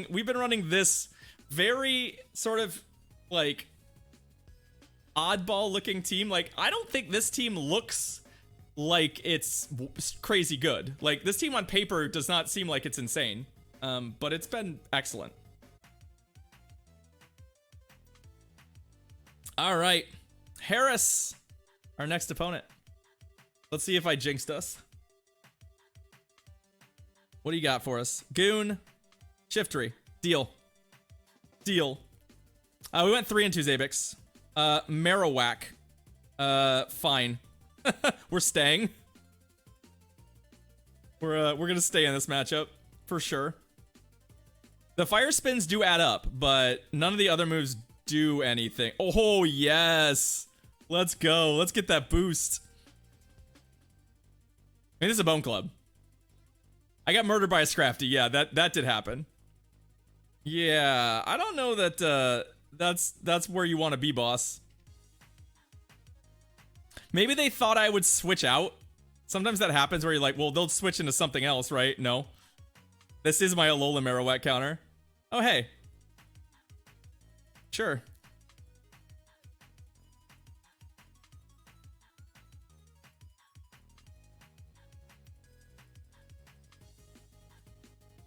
we've been running this very sort of like oddball looking team. Like, I don't think this team looks like it's crazy good. Like, this team on paper does not seem like it's insane. But it's been excellent. All right, Harris, our next opponent. Let's see if I jinxed us. What do you got for us? Goon, Shiftry, deal. Deal. We went 3 and 2 Zabix. Marowak. Fine. We're staying. We're gonna stay in this matchup for sure. The fire spins do add up, but none of the other moves do anything. Oh yes, let's go. Let's get that boost. I mean, this is a bone club. I got murdered by a Scrafty. Yeah, that did happen. Yeah, I don't know that that's where you want to be, boss. Maybe they thought I would switch out. Sometimes that happens where you're like, well, they'll switch into something else, right? No. This is my Alola Marowak counter. Oh, hey. Sure.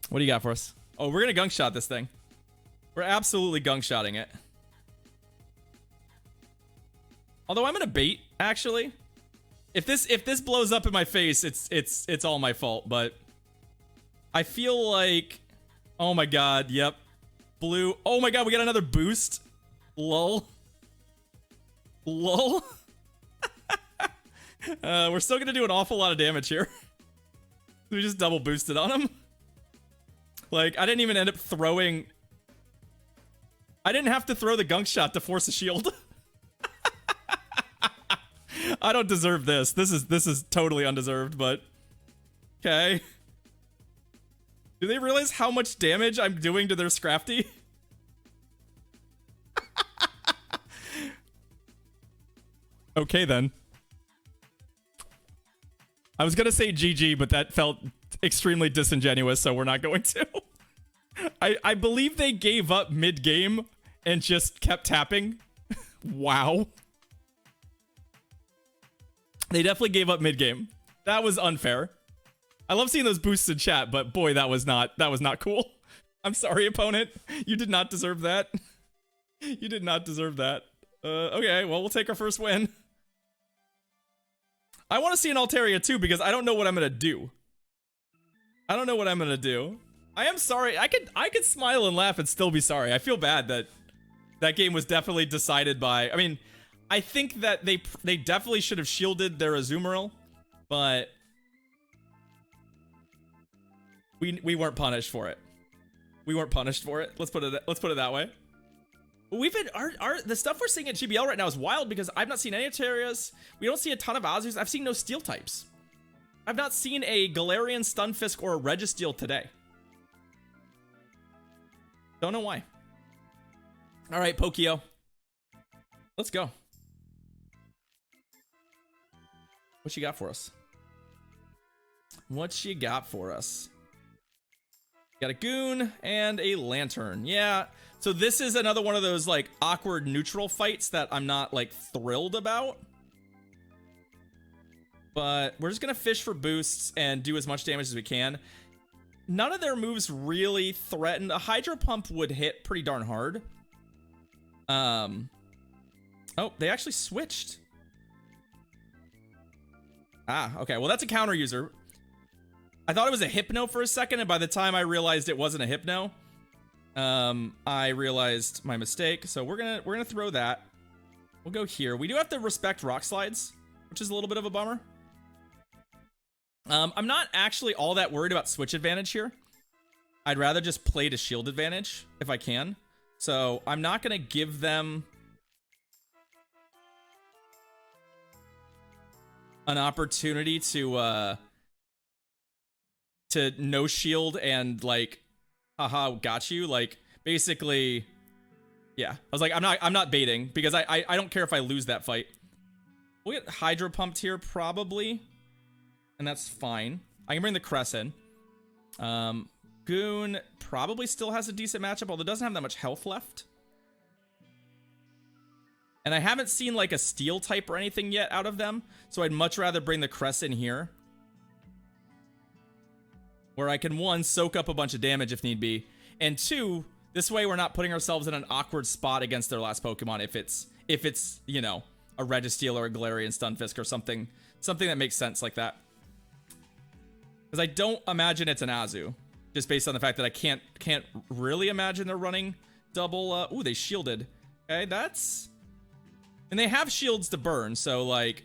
What do you got for us? Oh, we're gonna gunk shot this thing. We're absolutely gunk shotting it. Although I'm gonna bait, actually. If this blows up in my face, it's all my fault, but I feel like, oh my god, yep. Blue. Oh my god, we got another boost. Lol. Lol. We're still gonna do an awful lot of damage here. We just double boosted on him. Like, I didn't even end up throwing... I didn't have to throw the gunk shot to force a shield. I don't deserve this. This is totally undeserved, but... Okay. Do they realize how much damage I'm doing to their Scrafty? Okay, then. I was gonna say GG, but that felt extremely disingenuous, so we're not going to. I believe they gave up mid-game and just kept tapping. Wow. They definitely gave up mid-game. That was unfair. I love seeing those boosts in chat, but boy, that was not cool. I'm sorry, opponent. You did not deserve that. You did not deserve that. Okay, well, we'll take our first win. I want to see an Altaria too, because I don't know what I'm gonna do. I don't know what I'm gonna do. I am sorry. I could smile and laugh and still be sorry. I feel bad that that game was definitely decided by... I mean, I think that they definitely should have shielded their Azumarill, but we weren't punished for it. We weren't punished for it. Let's put it that way. We've been the stuff we're seeing at GBL right now is wild because I've not seen any Alterias. We don't see a ton of Azus. I've seen no steel types. I've not seen a Galarian, Stunfisk, or a Registeel today. Don't know why. All right, Pokio. Let's go. What you got for us? What you got for us? Got a Goon and a Lantern. Yeah. So this is another one of those like awkward neutral fights that I'm not like thrilled about. But we're just gonna fish for boosts and do as much damage as we can. None of their moves really threaten. A Hydro Pump would hit pretty darn hard. Oh, they actually switched. Ah, okay. Well, that's a counter user. I thought it was a Hypno for a second, and by the time I realized it wasn't a Hypno, I realized my mistake. So we're gonna throw that. We'll go here. We do have to respect Rock Slides, which is a little bit of a bummer. I'm not actually all that worried about switch advantage here. I'd rather just play to shield advantage if I can. So I'm not gonna give them an opportunity to no shield and like, haha, got you. Like basically, yeah. I was like, I'm not baiting because I don't care if I lose that fight. We'll get Hydro Pumped here probably, and that's fine. I can bring the Cress in. Goon probably still has a decent matchup, although it doesn't have that much health left. And I haven't seen like a steel type or anything yet out of them, so I'd much rather bring the Cress in here, where I can, one, soak up a bunch of damage if need be, and two, this way we're not putting ourselves in an awkward spot against their last Pokemon if it's you know, a Registeel or a Galarian Stunfisk or something that makes sense like that. Because I don't imagine it's an Azu, just based on the fact that I can't really imagine they're running double. Ooh, they shielded. Okay, that's, and they have shields to burn, so like,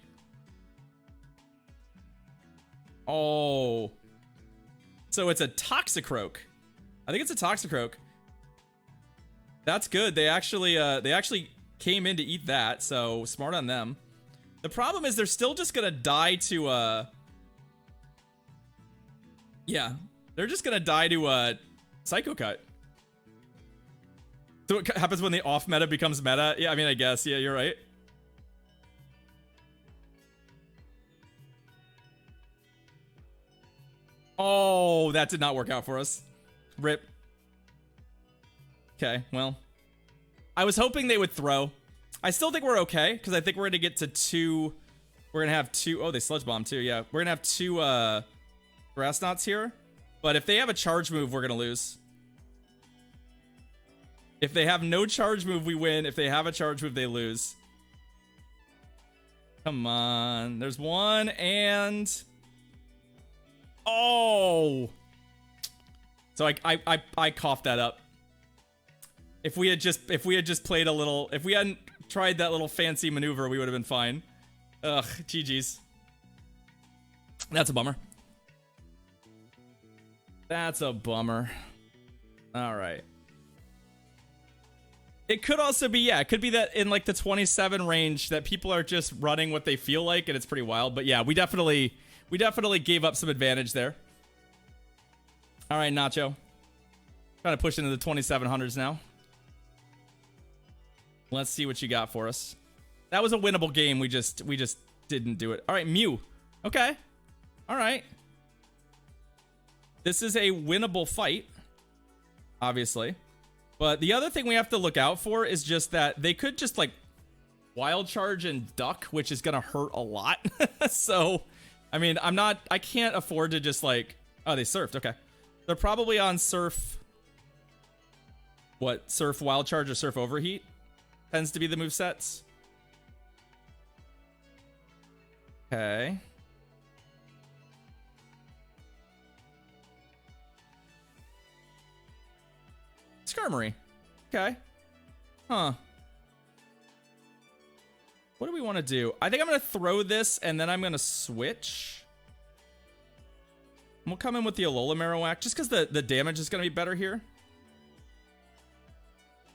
oh, so it's a Toxicroak. I think it's a Toxicroak. That's good. They actually came in to eat that, so smart on them. The problem is they're still just gonna die to yeah, they're just gonna die to Psycho Cut. So what happens when the off meta becomes meta? Yeah, I mean, I guess, yeah, you're right. Oh, that did not work out for us. Rip. Okay, well, I was hoping they would throw. I still think we're okay, because I think we're going to get to two. We're going to have two. Oh, they Sludge Bomb too, yeah. We're going to have two Grass Knots here. But if they have a charge move, we're going to lose. If they have no charge move, we win. If they have a charge move, they lose. Come on. There's one, and... oh! So I coughed that up. If we had just played a little, if we hadn't tried that little fancy maneuver, we would have been fine. Ugh, GG's. That's a bummer. That's a bummer. All right. It could also be, yeah, it could be that in like the 27 range that people are just running what they feel like, and it's pretty wild. But yeah, we definitely gave up some advantage there. All right, Nacho. Trying to push into the 2700s now. Let's see what you got for us. That was a winnable game. We just didn't do it. All right, Mew. Okay. All right. This is a winnable fight, obviously. But the other thing we have to look out for is just that they could just like Wild Charge and Duck, which is going to hurt a lot. So, I mean, I can't afford to just like, oh, they surfed. Okay. They're probably on Surf. What? Surf Wild Charge or Surf Overheat? Tends to be the movesets. Okay. Skirmery. Okay. Huh. What do we want to do? I think I'm going to throw this, and then I'm going to switch. We'll come in with the Alola Marowak, just because the damage is going to be better here.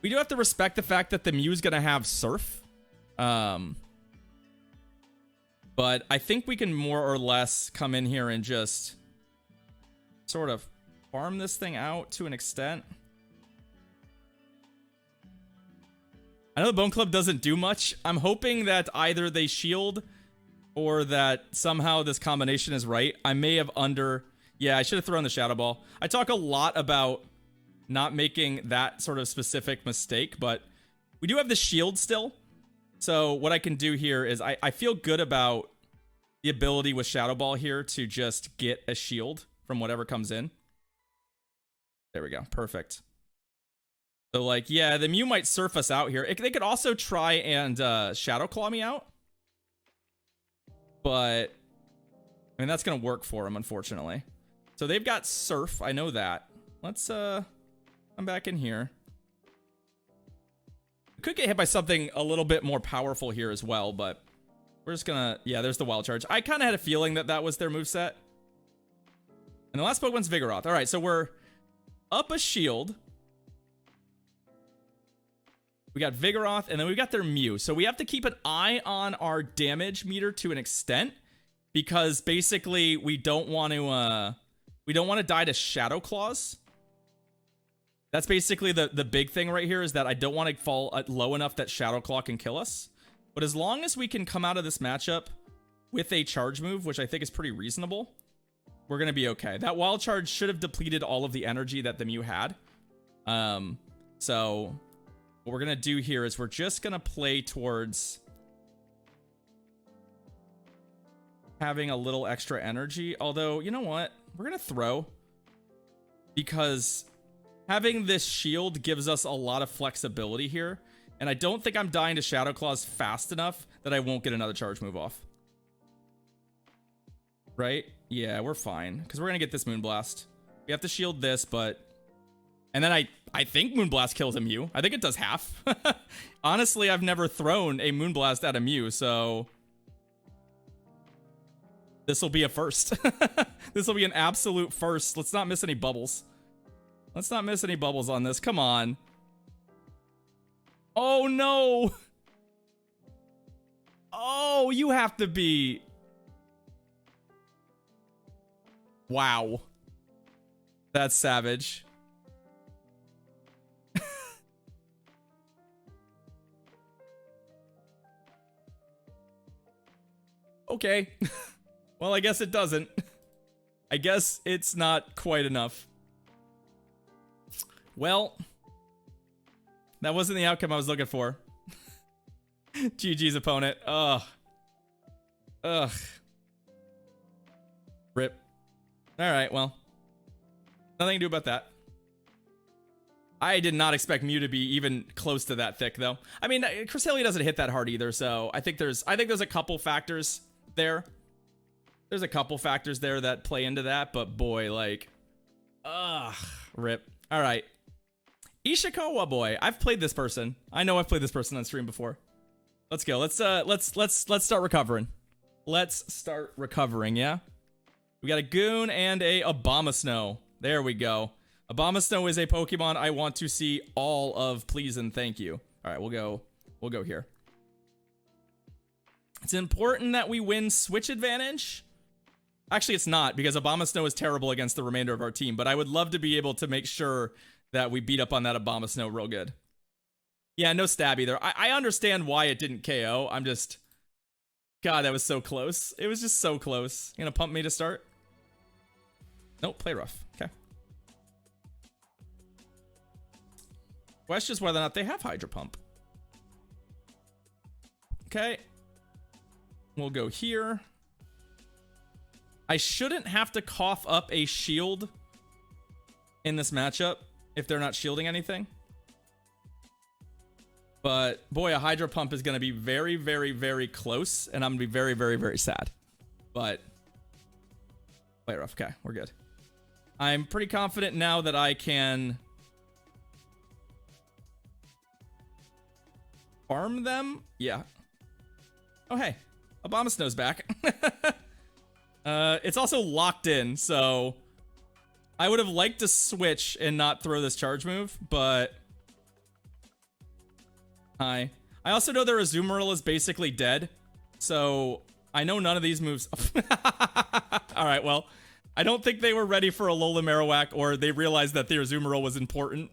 We do have to respect the fact that the Mew is going to have Surf. But I think we can more or less come in here and just sort of farm this thing out to an extent. I know the Bone Club doesn't do much. I'm hoping that either they shield or that somehow this combination is right. I may have yeah, I should have thrown the Shadow Ball. I talk a lot about not making that sort of specific mistake, but we do have the shield still. So what I can do here is I feel good about the ability with Shadow Ball here to just get a shield from whatever comes in. There we go. Perfect. So like, yeah, the Mew might surf us out here. They could also try and Shadow Claw me out. But, I mean, that's going to work for them, unfortunately. So they've got Surf. I know that. Let's come back in here. Could get hit by something a little bit more powerful here as well, but we're just gonna, yeah, there's the Wild Charge. I kind of had a feeling that that was their moveset. And the last Pokemon's Vigoroth. All right, so we're up a shield. We got Vigoroth, and then we got their Mew. So we have to keep an eye on our damage meter to an extent, because basically we don't want to die to Shadow Claws. That's basically the big thing right here, is that I don't want to fall low enough that Shadow Claw can kill us. But as long as we can come out of this matchup with a charge move, which I think is pretty reasonable, We're gonna be okay. That wild charge should have depleted all of the energy that the Mew had. So what we're gonna do here is we're just gonna play towards having a little extra energy. Although, you know what? We're gonna throw, because having this shield gives us a lot of flexibility here. And I don't think I'm dying to Shadow Claws fast enough that I won't get another charge move off. Right? Yeah, we're fine. Because we're going to get this Moonblast. We have to shield this, but... And then I think Moonblast kills a Mew. I think it does half. Honestly, I've never thrown a Moonblast at a Mew, so... This will be a first. This will be an absolute first. Let's not miss any bubbles. Let's not miss any bubbles on this. Come on. Oh, no. Oh, you have to be... Wow. That's savage. Okay. Well, I guess it doesn't. I guess it's not quite enough. Well, that wasn't the outcome I was looking for. GG's opponent. Ugh. Ugh. Rip. Alright, well. Nothing to do about that. I did not expect Mew to be even close to that thick, though. I mean, Cresselia doesn't hit that hard either, so I think there's a couple factors there. There's a couple factors there that play into that, but boy, like... Ugh. Rip. Alright. Ishikawa boy. I've played this person. I know I've played this person on stream before. Let's go. Let's start recovering. Let's start recovering, yeah? We got a Goon and a Abomasnow. There we go. Abomasnow is a Pokemon I want to see all of, please and thank you. All right, we'll go here. It's important that we win switch advantage. Actually, it's not, because Abomasnow is terrible against the remainder of our team, but I would love to be able to make sure that we beat up on that Abomasnow real good. Yeah, no stab either. I understand why it didn't KO. I'm just... God, that was so close. It was just so close. You gonna pump me to start? Nope, play rough. Okay. Question is whether or not they have Hydro Pump. Okay. We'll go here. I shouldn't have to cough up a shield in this matchup if they're not shielding anything. But boy, a Hydro Pump is going to be very, very, very close, and I'm going to be very, very, very sad. But play rough. Okay, we're good. I'm pretty confident now that I can farm them. Yeah. Oh, hey. Abomasnow's back. It's also locked in, so I would have liked to switch and not throw this charge move, but... Hi. I also know their Azumarill is basically dead, so I know none of these moves... Alright, well, I don't think they were ready for a Alola Marowak, or they realized that their Azumarill was important,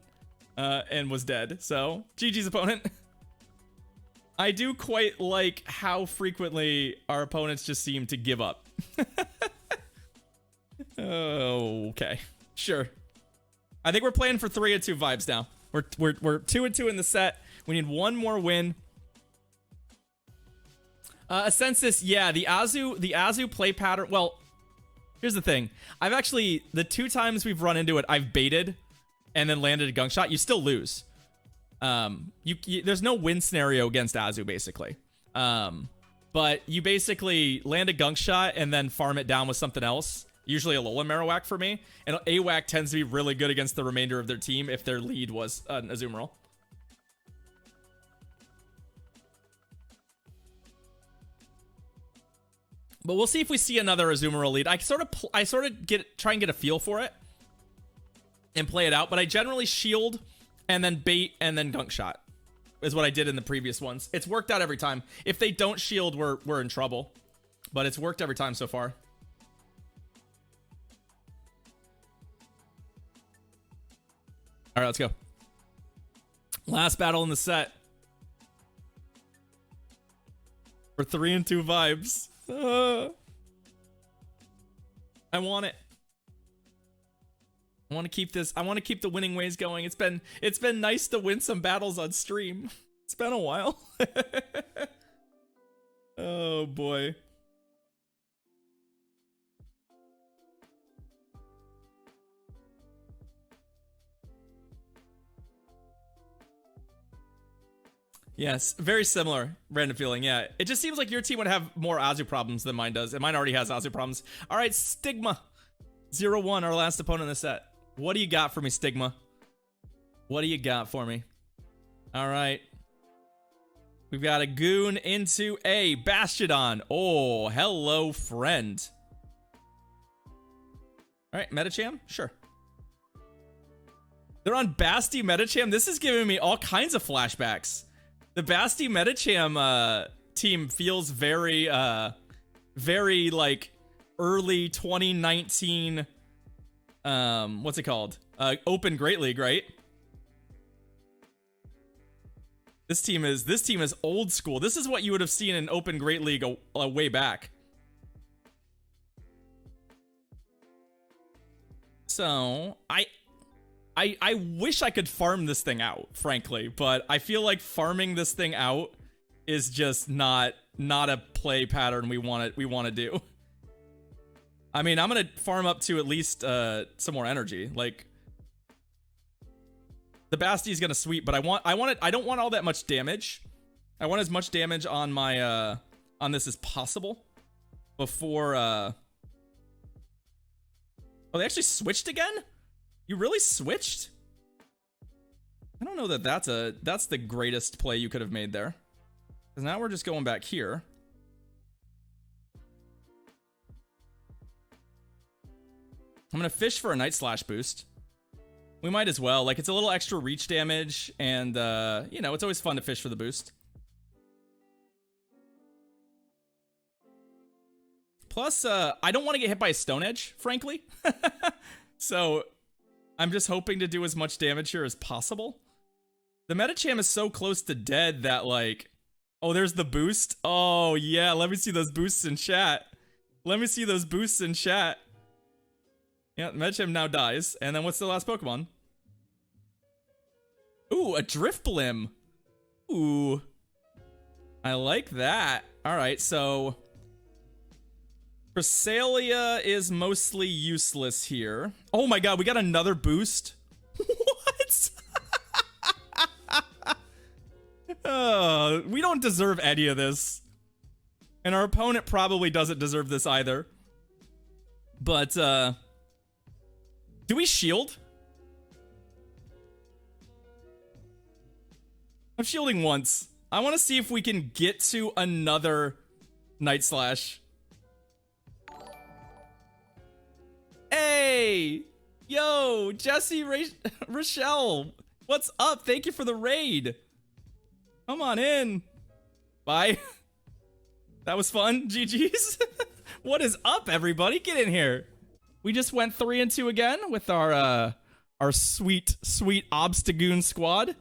and was dead, so GG's opponent. I do quite like how frequently our opponents just seem to give up. Okay, sure. I think we're playing for 3-2 vibes now. We're 2-2 in the set. We need one more win. A Census, yeah, the Azu play pattern. Well, here's the thing. I've actually, the 2 times we've run into it, I've baited and then landed a gunk shot. You still lose. There's no win scenario against Azu, basically. But you basically land a gunk shot and then farm it down with something else. Usually a Alola Marowak for me. And AWAC tends to be really good against the remainder of their team if their lead was an Azumarill. But we'll see if we see another Azumarill lead. I sort of try and get a feel for it and play it out. But I generally shield and then bait and then gunk shot is what I did in the previous ones. It's worked out every time. If they don't shield, we're in trouble. But it's worked every time so far. All right, let's go. Last battle in the set. For 3-2 vibes. I want it. I want to keep this. I want to keep the winning ways going. It's been nice to win some battles on stream. It's been a while. Oh boy. Yes, very similar. Random feeling, yeah. It just seems like your team would have more Azu problems than mine does, and mine already has Azu problems. All right, Stigma. 0-1, our last opponent in the set. What do you got for me, Stigma? What do you got for me? All right. We've got a Goon into a Bastiodon. Oh, hello, friend. All right, Metacham? Sure. They're on Basti Metacham. This is giving me all kinds of flashbacks. The Basti Metacham team feels very, very like early 2019. What's it called? Open Great League, right? This team is old school. This is what you would have seen in Open Great League a way back. So I wish I could farm this thing out, frankly, but I feel like farming this thing out is just not a play pattern we want to do. I mean, I'm gonna farm up to at least some more energy. Like the Bastie's gonna sweep, but I don't want all that much damage. I want as much damage on my on this as possible before oh, they actually switched again? You really switched? I don't know that that's the greatest play you could have made there. Because now we're just going back here. I'm going to fish for a Night Slash boost. We might as well. Like, it's a little extra reach damage, and, you know, it's always fun to fish for the boost. Plus, I don't want to get hit by a Stone Edge, frankly. So, I'm just hoping to do as much damage here as possible. The Metacham is so close to dead that, like... Oh, there's the boost. Oh, yeah, let me see those boosts in chat. Let me see those boosts in chat. Yeah, Metacham now dies. And then what's the last Pokemon? Ooh, a Drifblim. Ooh. I like that. Alright, so... Cresselia is mostly useless here. Oh my god, we got another boost? What? Oh, we don't deserve any of this. And our opponent probably doesn't deserve this either. But, do we shield? I'm shielding once. I want to see if we can get to another Night Slash. Hey! Yo, Jesse Rochelle, what's up? Thank you for the raid. Come on in. Bye. That was fun. GG's. What is up, everybody? Get in here. We just went 3-2 again with our sweet Obstagoon squad.